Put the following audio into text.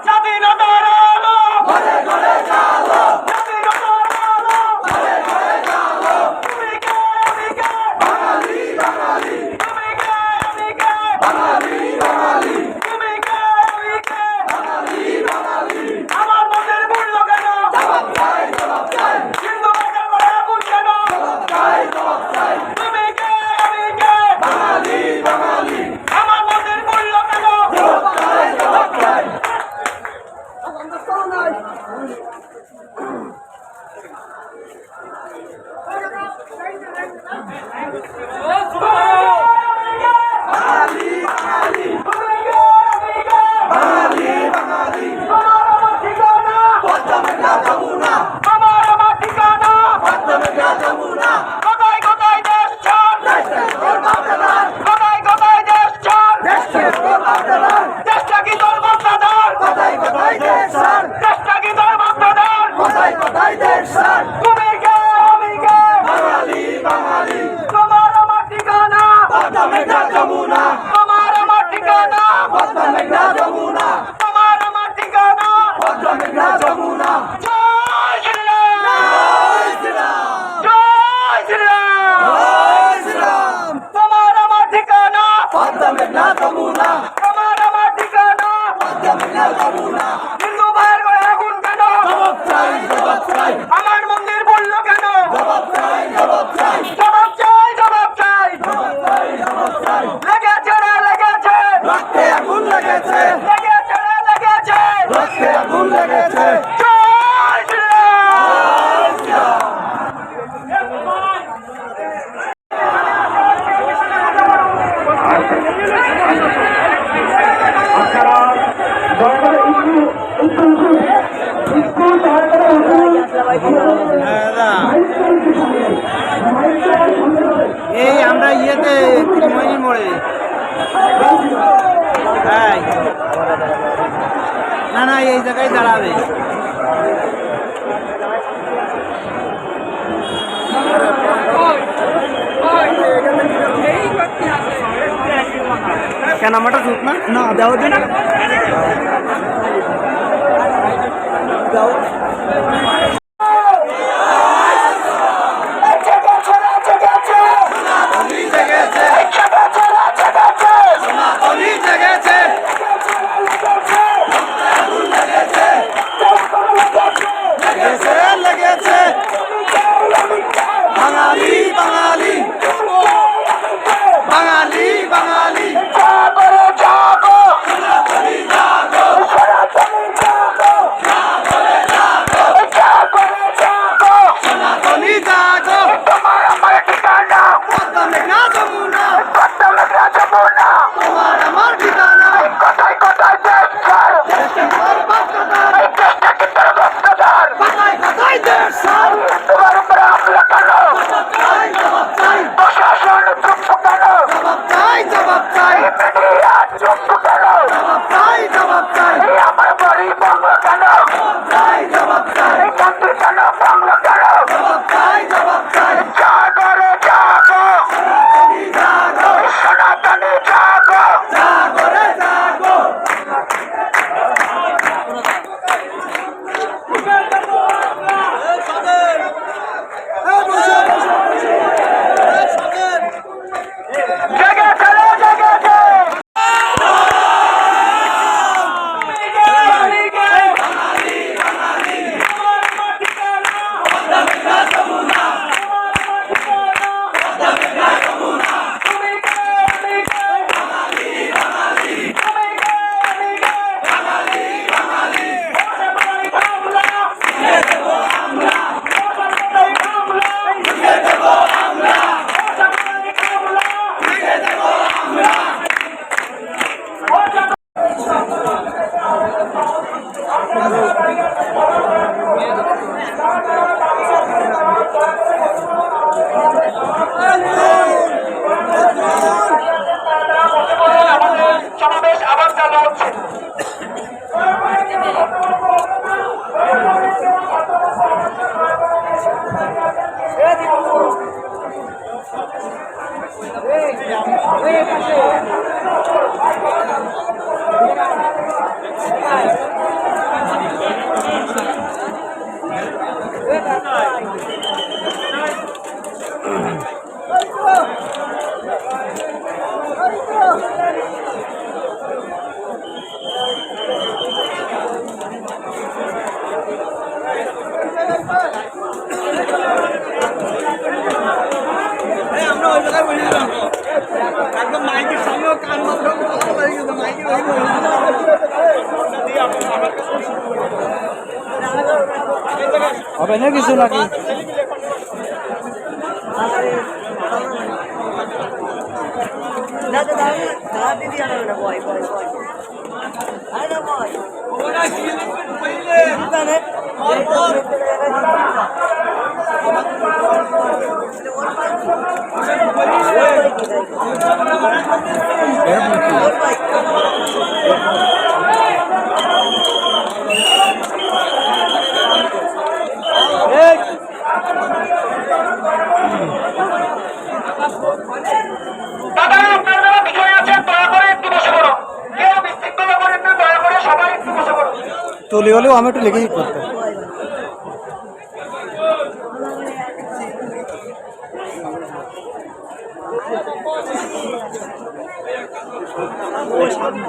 স্বাধীনতার আলো ঘরে ঘরে জ্বালো, স্বাধীনতার আলো ঘরে ঘরে জ্বালো। তুমি কে আমি কে বাঙালি বাঙালি, তুমি কে আমি কে বাঙালি বাঙালি, তুমি কে আমি কে বাঙালি বাঙালি। আমার মনের মূল্য কেন জবাব চাই জবাব চাই, হিন্দু ভাষা করে আগুন কেন জবাব চাই জবাব চাই। তুমি কে আমি কে বাঙালি বাঙালি, আমার মনের মূল্য কেন জবাব চাই জবাব চাই। আমার মন্দির বলল কেন জবাব চাই জবাব চাই, জবাব চাই জবাব চাই, লেগেছে রে লেগেছে রক্তে আগুন লেগেছে, লেগেছে রে লেগেছে রক্তে আগুন লেগেছে। জয় শ্রীরাম জয় এই আমরা ইয়েতে ত্রিময়ী মোড়ে, হ্যাঁ না না এই জায়গায় দাঁড়াবে। কেন আমারটা চুপ না না দেওয়া দিন দাও। বাঙালি বাঙালি বাঙালি বাঙালি জাগো জাগো সনাতনী জাগো জাগো জাগো হবে না কিছু নাকি? দাদা আপনারা বিষয় আছে দয়া করে একটু বসে পড়ো কেউ বিশৃঙ্খলা করেন না দয়া করে সবাই একটু বসে পড়ো তুলি হলেও আমি একটু লিখেই করতে সামনে